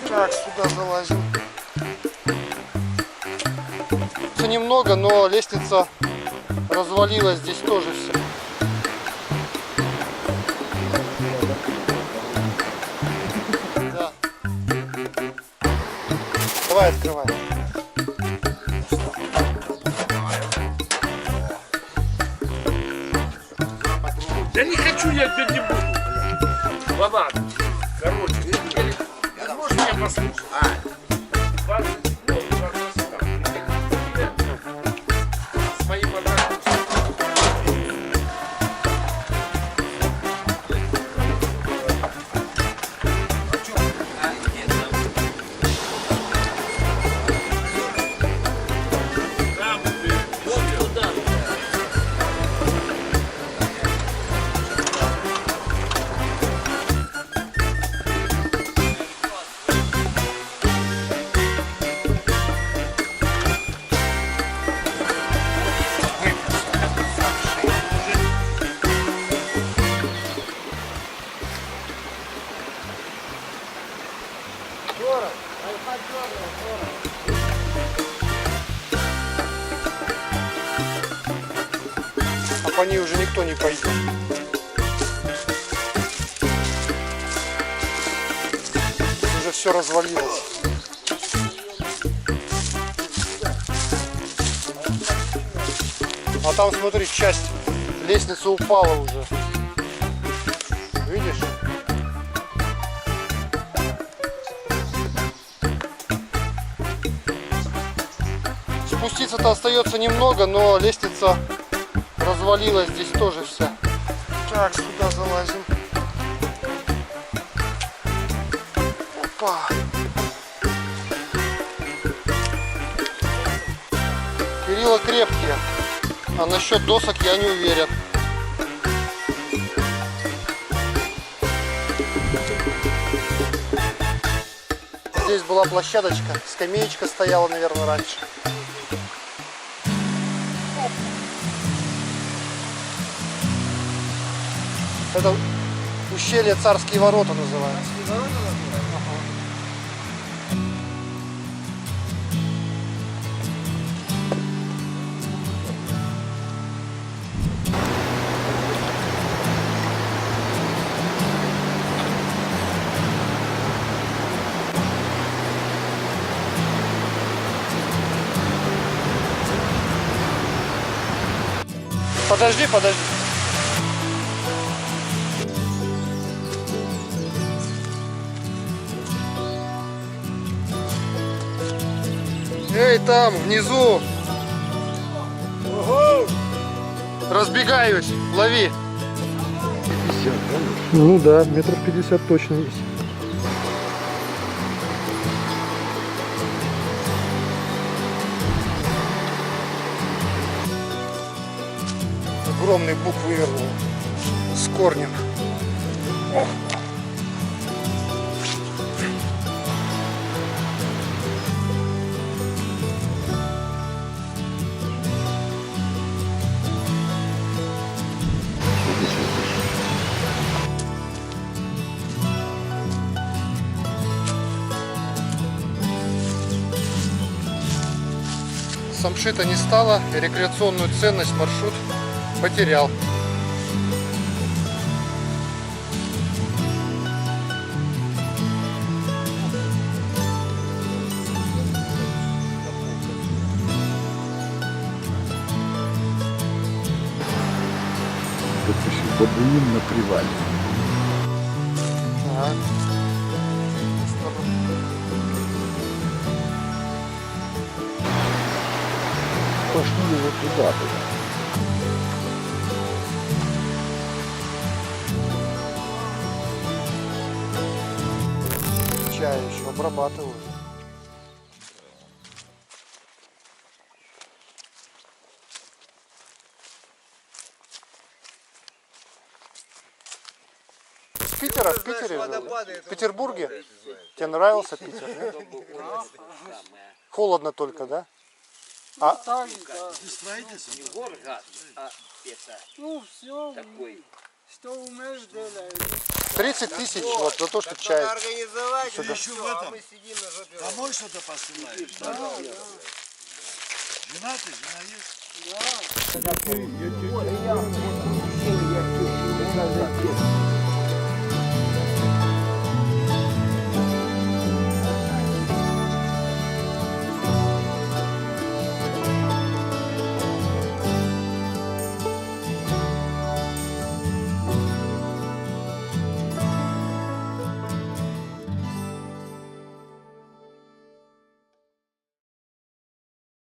Так, сюда залазим. Немного, но лестница развалилась, здесь тоже все. Да. Давай открывай. Да не хочу я, да не буду. Ладно, короче, можно я послушаю? Свои подарки. А по ней уже никто не пойдет. Уже все развалилось. А там, смотри, часть лестницы упала уже. Видишь? Спуститься-то остается немного, но лестница развалилась, здесь тоже вся. Так, сюда залазим. Опа. Перила крепкие, а насчет досок я не уверен. Здесь была площадочка, скамеечка стояла, наверное, раньше. Это ущелье Царские ворота называется. Подожди, подожди. Эй, там, внизу. Ого! Разбегаюсь, лови. 50, да? Ну да, метров 50 точно есть. Огромный бук вывернул с корнем. Самшита не стало, рекреационную ценность маршрут потерял. Это еще бабуин на привале. Ага. Пошли вот туда. Чай еще обрабатывают. С Питера? В Питере? В Петербурге? Тебе нравился Питер? Нет? Холодно только, да? А Не город, а это Ну, все. такой Что умеешь, делай. 30 тысяч вот за то, что чай. Организовать, Сюда. еще в этом. Мы сидим на жопе. Домой что-то посылаешь? Да. Жена ты? Жена есть? Да.